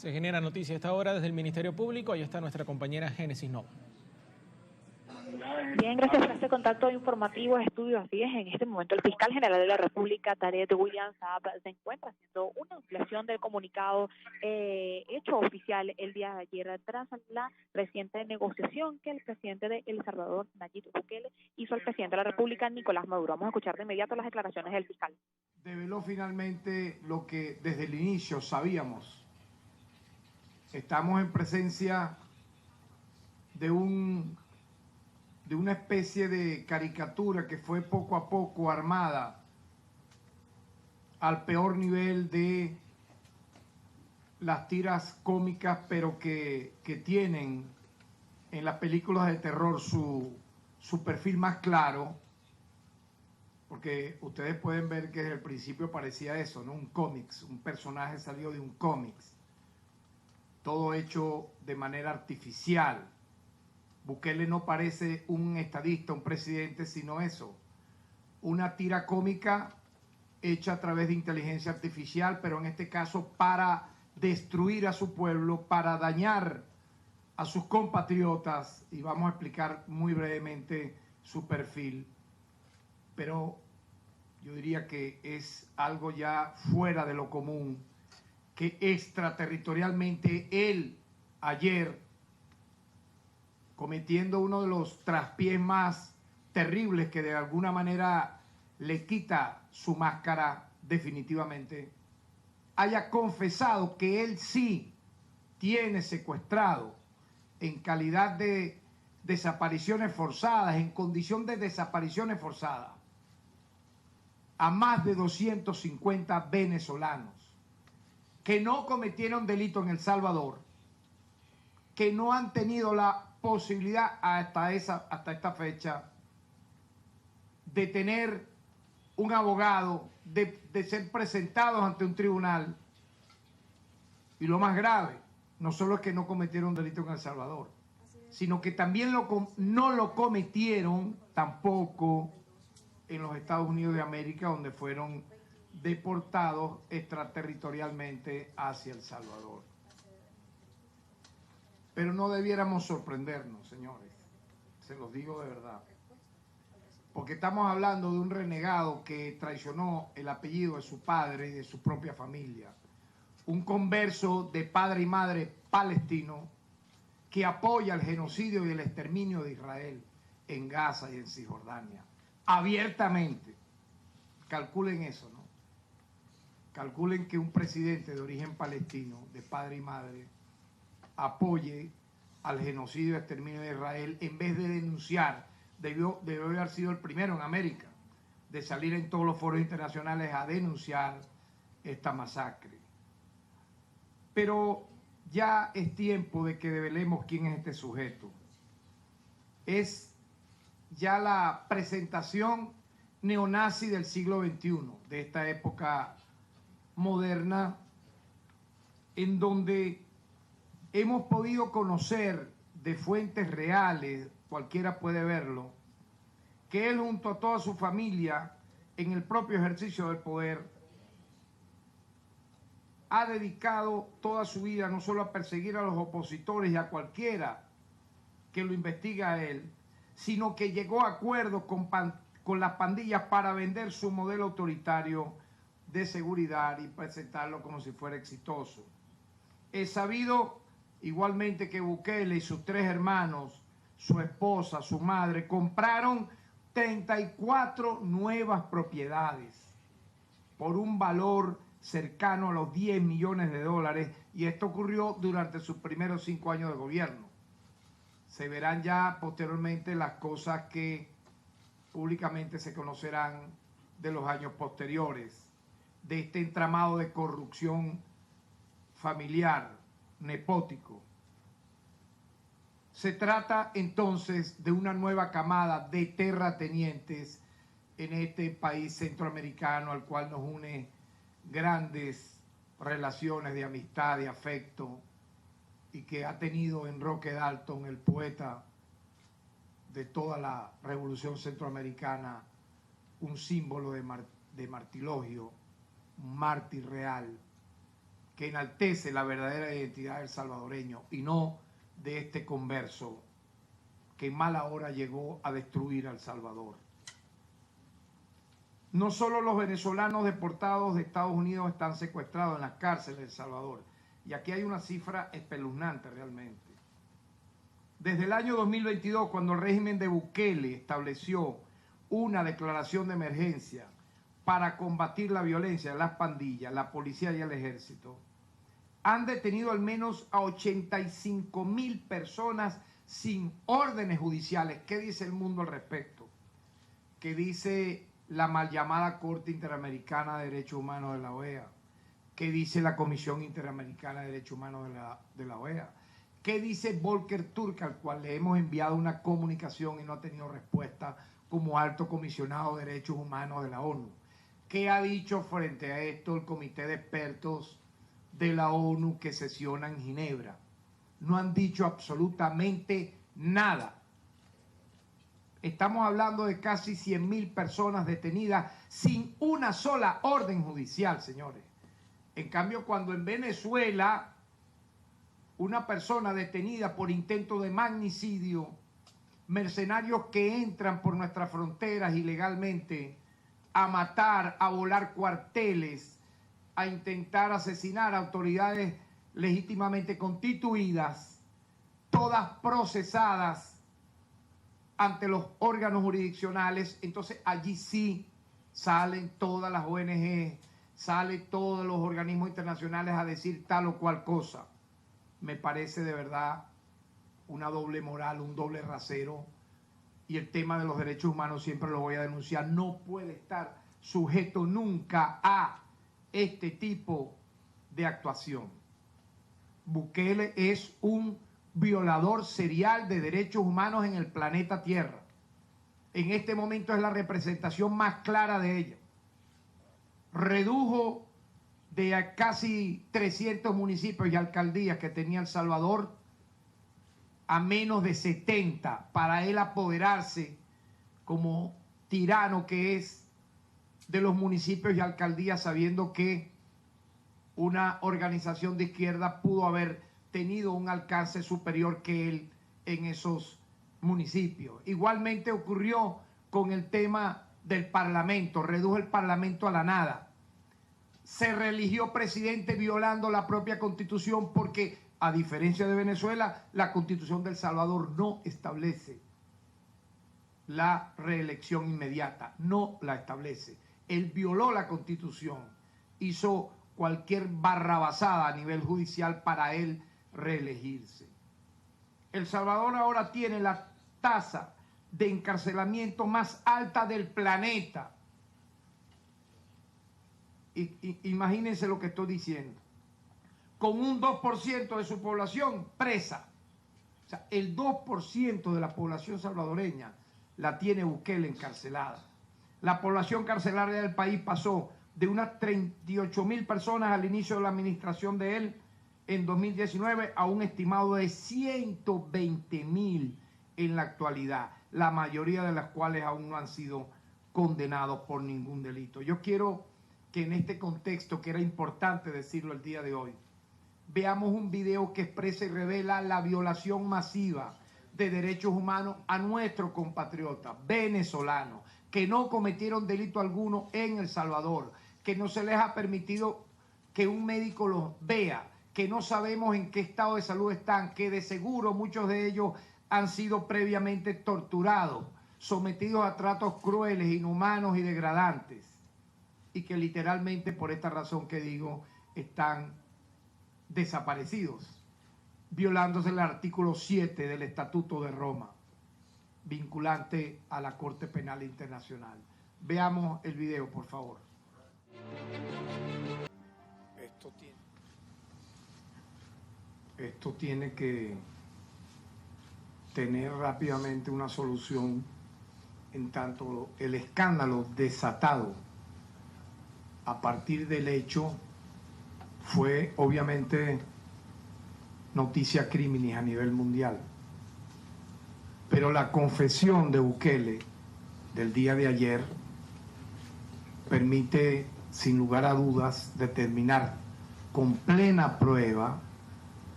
Se genera noticia a esta hora desde el Ministerio Público. Ahí está nuestra compañera Génesis Nova. Bien, gracias por este contacto informativo de estudio. Así es, en este momento el fiscal general de la República, Tarek William Saab, se encuentra haciendo una ampliación del comunicado hecho oficial el día de ayer tras la reciente negociación que el presidente de El Salvador, Nayib Bukele, hizo al presidente de la República, Nicolás Maduro. Vamos a escuchar de inmediato las declaraciones del fiscal. Develó finalmente lo que desde el inicio sabíamos. Estamos en presencia de una especie de caricatura que fue poco a poco armada al peor nivel de las tiras cómicas, pero que tienen en las películas de terror su perfil más claro, porque ustedes pueden ver que desde el principio parecía eso, ¿no? Un cómics, un personaje salió de un cómics, todo hecho de manera artificial. Bukele no parece un estadista, un presidente, sino eso, una tira cómica hecha a través de inteligencia artificial, pero en este caso para destruir a su pueblo, para dañar a sus compatriotas, y vamos a explicar muy brevemente su perfil, pero yo diría que es algo ya fuera de lo común, que extraterritorialmente él ayer, cometiendo uno de los traspiés más terribles que de alguna manera le quita su máscara definitivamente, haya confesado que él sí tiene secuestrado en calidad de desapariciones forzadas, en condición de desapariciones forzadas, a más de 250 venezolanos que no cometieron delito en El Salvador, que no han tenido la posibilidad hasta esta fecha de tener un abogado, de ser presentados ante un tribunal. Y lo más grave, no solo es que no cometieron delito en El Salvador, sino que también no lo cometieron tampoco en los Estados Unidos de América, donde fueron deportados extraterritorialmente hacia El Salvador. Pero no debiéramos sorprendernos, señores, se los digo de verdad, porque estamos hablando de un renegado que traicionó el apellido de su padre y de su propia familia, un converso de padre y madre palestino que apoya el genocidio y el exterminio de Israel en Gaza y en Cisjordania, abiertamente. Calculen eso, ¿no? Calculen que un presidente de origen palestino, de padre y madre, apoye al genocidio y exterminio de Israel en vez de denunciar. Debió haber sido el primero en América de salir en todos los foros internacionales a denunciar esta masacre. Pero ya es tiempo de que develemos quién es este sujeto. Es ya la presentación neonazi del siglo XXI, de esta época moderna, en donde hemos podido conocer de fuentes reales, cualquiera puede verlo, que él junto a toda su familia, en el propio ejercicio del poder, ha dedicado toda su vida no solo a perseguir a los opositores y a cualquiera que lo investiga a él, sino que llegó a acuerdos con las pandillas para vender su modelo autoritario de seguridad y presentarlo como si fuera exitoso. Es sabido igualmente que Bukele y sus tres hermanos, su esposa, su madre, compraron 34 nuevas propiedades por un valor cercano a los 10 millones de dólares, y esto ocurrió durante sus primeros 5 años de gobierno. Se verán ya posteriormente las cosas que públicamente se conocerán de los años posteriores, de este entramado de corrupción familiar, nepótico. Se trata entonces de una nueva camada de terratenientes en este país centroamericano al cual nos une grandes relaciones de amistad, de afecto, y que ha tenido en Roque Dalton, el poeta de toda la revolución centroamericana, un símbolo de martirologio, un mártir real, que enaltece la verdadera identidad del salvadoreño y no de este converso que en mala hora llegó a destruir a El Salvador. No solo los venezolanos deportados de Estados Unidos están secuestrados en las cárceles de El Salvador, y aquí hay una cifra espeluznante realmente. Desde el año 2022, cuando el régimen de Bukele estableció una declaración de emergencia para combatir la violencia de las pandillas, la policía y el ejército, han detenido al menos a 85.000 personas sin órdenes judiciales. ¿Qué dice el mundo al respecto? ¿Qué dice la mal llamada Corte Interamericana de Derechos Humanos de la OEA? ¿Qué dice la Comisión Interamericana de Derechos Humanos de la OEA? ¿Qué dice Volker Turk, al cual le hemos enviado una comunicación y no ha tenido respuesta como alto comisionado de Derechos Humanos de la ONU? ¿Qué ha dicho frente a esto el comité de expertos de la ONU que sesiona en Ginebra? No han dicho absolutamente nada. Estamos hablando de casi 100.000 personas detenidas sin una sola orden judicial, señores. En cambio, cuando en Venezuela una persona detenida por intento de magnicidio, mercenarios que entran por nuestras fronteras ilegalmente a matar, a volar cuarteles, a intentar asesinar a autoridades legítimamente constituidas, todas procesadas ante los órganos jurisdiccionales, entonces allí sí salen todas las ONG, salen todos los organismos internacionales a decir tal o cual cosa. Me parece de verdad una doble moral, un doble rasero, y el tema de los derechos humanos siempre lo voy a denunciar. No puede estar sujeto nunca a este tipo de actuación. Bukele es un violador serial de derechos humanos en el planeta Tierra. En este momento es la representación más clara de ella. Redujo de casi 300 municipios y alcaldías que tenía El Salvador a menos de 70 para él apoderarse como tirano que es de los municipios y alcaldías, sabiendo que una organización de izquierda pudo haber tenido un alcance superior que él en esos municipios. Igualmente ocurrió con el tema del Parlamento, redujo el Parlamento a la nada. Se reeligió presidente violando la propia Constitución porque, a diferencia de Venezuela, la Constitución de El Salvador no establece la reelección inmediata, no la establece. Él violó la Constitución, hizo cualquier barrabasada a nivel judicial para él reelegirse. El Salvador ahora tiene la tasa de encarcelamiento más alta del planeta. Imagínense lo que estoy diciendo. Con un 2% de su población presa. O sea, el 2% de la población salvadoreña la tiene Bukele encarcelada. La población carcelaria del país pasó de unas 38.000 personas al inicio de la administración de él en 2019 a un estimado de 120.000 en la actualidad, la mayoría de las cuales aún no han sido condenados por ningún delito. Yo quiero que en este contexto, que era importante decirlo el día de hoy, veamos un video que expresa y revela la violación masiva de derechos humanos a nuestros compatriotas venezolanos que no cometieron delito alguno en El Salvador, que no se les ha permitido que un médico los vea, que no sabemos en qué estado de salud están, que de seguro muchos de ellos han sido previamente torturados, sometidos a tratos crueles, inhumanos y degradantes, y que literalmente por esta razón que digo están desaparecidos, violándose el artículo 7 del Estatuto de Roma, vinculante a la Corte Penal Internacional. Veamos el video, por favor. Esto tiene que tener rápidamente una solución, en tanto el escándalo desatado a partir del hecho fue obviamente noticia criminis a nivel mundial. Pero la confesión de Bukele del día de ayer permite, sin lugar a dudas, determinar con plena prueba,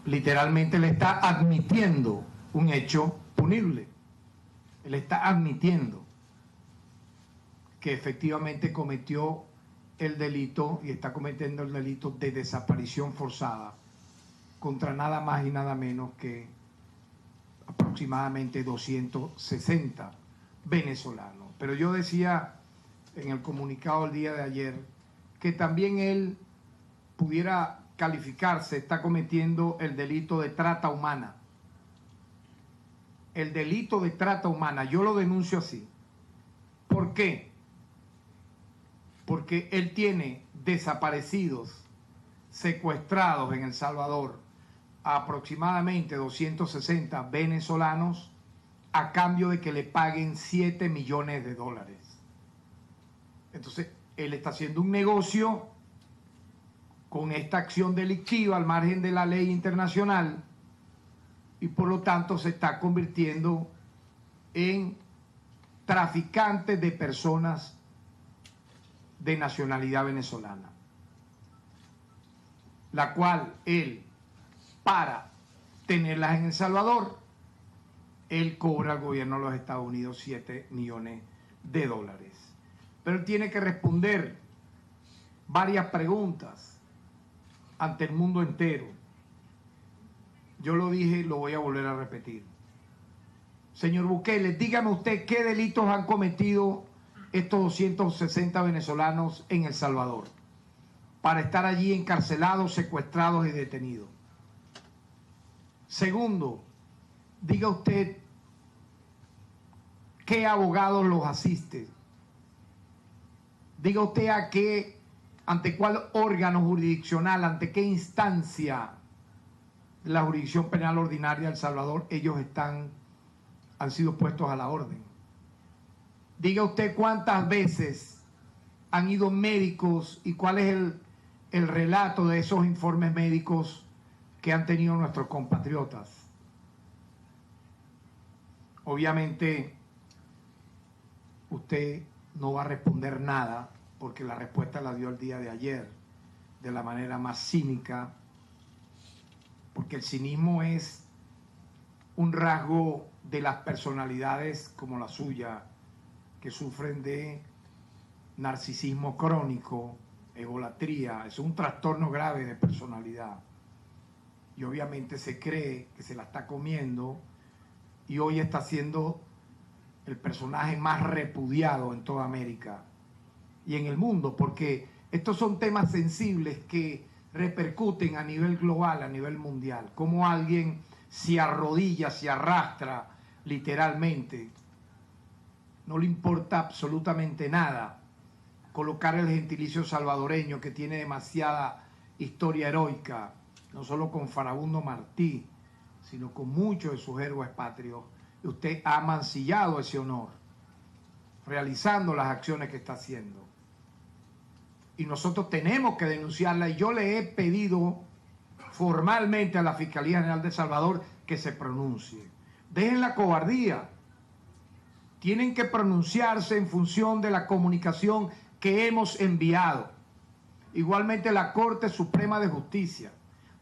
literalmente le está admitiendo un hecho punible. Él está admitiendo que efectivamente cometió el delito y está cometiendo el delito de desaparición forzada contra nada más y nada menos que aproximadamente 260 venezolanos. Pero yo decía en el comunicado el día de ayer que también él pudiera calificarse, está cometiendo el delito de trata humana. El delito de trata humana, yo lo denuncio así. ¿Por qué? Porque él tiene desaparecidos, secuestrados en El Salvador, a aproximadamente 260 venezolanos a cambio de que le paguen $7 millones. Entonces, él está haciendo un negocio con esta acción delictiva al margen de la ley internacional y por lo tanto se está convirtiendo en traficante de personas de nacionalidad venezolana, la cual él, para tenerlas en El Salvador, él cobra al gobierno de los Estados Unidos $7 millones. Pero él tiene que responder varias preguntas ante el mundo entero. Yo lo dije y lo voy a volver a repetir. Señor Bukele, dígame usted qué delitos han cometido estos 260 venezolanos en El Salvador para estar allí encarcelados, secuestrados y detenidos. Segundo, diga usted qué abogados los asiste. Diga usted ante cuál órgano jurisdiccional, ante qué instancia de la jurisdicción penal ordinaria de El Salvador ellos han sido puestos a la orden. Diga usted cuántas veces han ido médicos y cuál es el relato de esos informes médicos que han tenido nuestros compatriotas. Obviamente usted no va a responder nada porque la respuesta la dio el día de ayer de la manera más cínica, porque el cinismo es un rasgo de las personalidades como la suya, que sufren de narcisismo crónico, egolatría, es un trastorno grave de personalidad. Y obviamente se cree que se la está comiendo y hoy está siendo el personaje más repudiado en toda América y en el mundo, porque estos son temas sensibles que repercuten a nivel global, a nivel mundial. Como alguien se arrodilla, se arrastra literalmente, no le importa absolutamente nada colocar el gentilicio salvadoreño que tiene demasiada historia heroica, no solo con Farabundo Martí, sino con muchos de sus héroes patrios. Y usted ha mancillado ese honor, realizando las acciones que está haciendo. Y nosotros tenemos que denunciarla, y yo le he pedido formalmente a la Fiscalía General de El Salvador que se pronuncie. Dejen la cobardía. Tienen que pronunciarse en función de la comunicación que hemos enviado. Igualmente la Corte Suprema de Justicia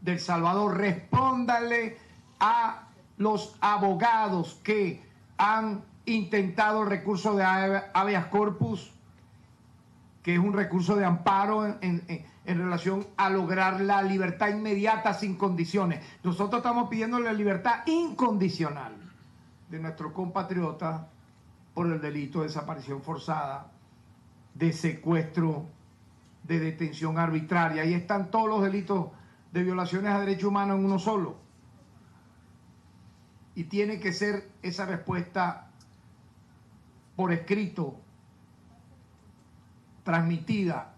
de El Salvador, respóndale a los abogados que han intentado el recurso de habeas corpus, que es un recurso de amparo en relación a lograr la libertad inmediata sin condiciones. Nosotros estamos pidiendo la libertad incondicional de nuestros compatriotas por el delito de desaparición forzada, de secuestro, de detención arbitraria. Ahí están todos los delitos de violaciones a derechos humanos en uno solo. Y tiene que ser esa respuesta por escrito, transmitida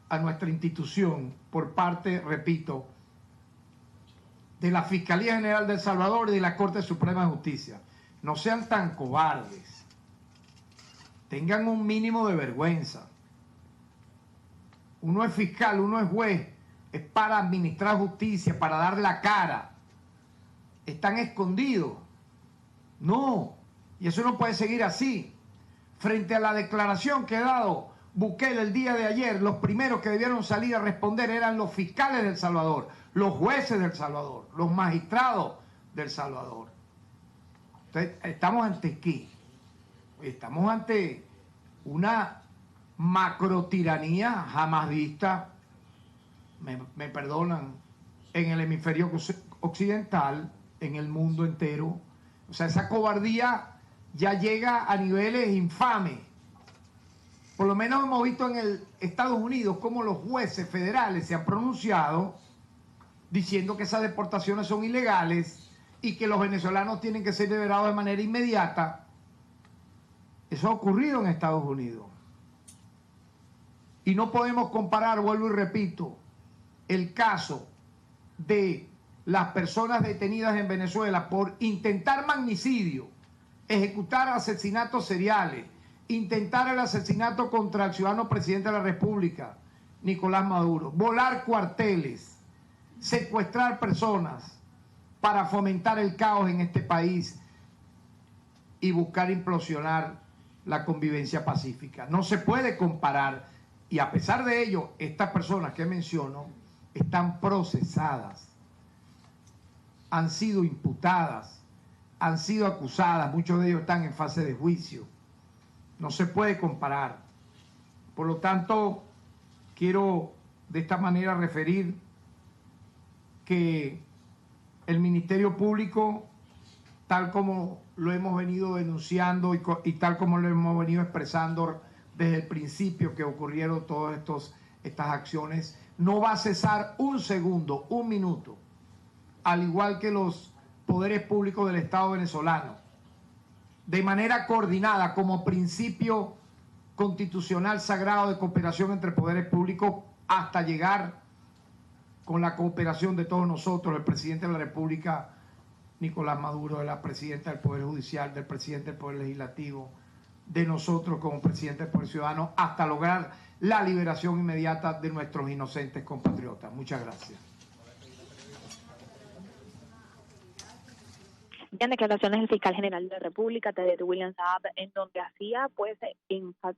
a nuestra institución por parte, repito, de la Fiscalía General de El Salvador y de la Corte Suprema de Justicia. No sean tan cobardes. Tengan un mínimo de vergüenza. Uno es fiscal, uno es juez, es para administrar justicia, para dar la cara. Están escondidos. No, y eso no puede seguir así. Frente a la declaración que ha dado Bukele el día de ayer, los primeros que debieron salir a responder eran los fiscales de El Salvador, los jueces de El Salvador, los magistrados de El Salvador. Entonces, ¿estamos ante qué? Estamos ante una macrotiranía jamás vista, me perdonan, en el hemisferio occidental, en el mundo entero. O sea, esa cobardía ya llega a niveles infames. Por lo menos hemos visto en el Estados Unidos cómo los jueces federales se han pronunciado diciendo que esas deportaciones son ilegales y que los venezolanos tienen que ser liberados de manera inmediata. Eso ha ocurrido en Estados Unidos. Y no podemos comparar, vuelvo y repito, el caso de las personas detenidas en Venezuela por intentar magnicidio, ejecutar asesinatos seriales, intentar el asesinato contra el ciudadano presidente de la República, Nicolás Maduro, volar cuarteles, secuestrar personas para fomentar el caos en este país y buscar implosionar la convivencia pacífica. No se puede comparar, y a pesar de ello, estas personas que menciono están procesadas, han sido imputadas, han sido acusadas, muchos de ellos están en fase de juicio. No se puede comparar. Por lo tanto, quiero de esta manera referir que el Ministerio Público, tal como lo hemos venido denunciando y tal como lo hemos venido expresando desde el principio que ocurrieron todas estas acciones, no va a cesar un segundo, un minuto, al igual que los poderes públicos del Estado venezolano, de manera coordinada como principio constitucional sagrado de cooperación entre poderes públicos hasta llegar con la cooperación de todos nosotros, el presidente de la República, Nicolás Maduro, de la presidenta del Poder Judicial, del presidente del Poder Legislativo, de nosotros como presidente del Poder Ciudadano, hasta lograr la liberación inmediata de nuestros inocentes compatriotas. Muchas gracias. En declaraciones del fiscal general de la República, Tareq William Saab, en donde hacía pues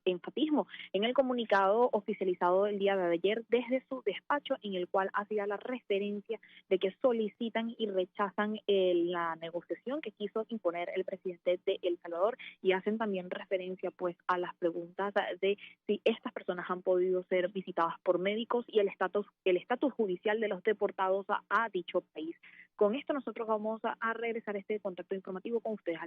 enfatismo en el comunicado oficializado el día de ayer desde su despacho, en el cual hacía la referencia de que solicitan y rechazan la negociación que quiso imponer el presidente de El Salvador, y hacen también referencia pues a las preguntas de si estas personas han podido ser visitadas por médicos y el estatus judicial de los deportados a dicho país. Con esto nosotros vamos a regresar a este contacto informativo con ustedes.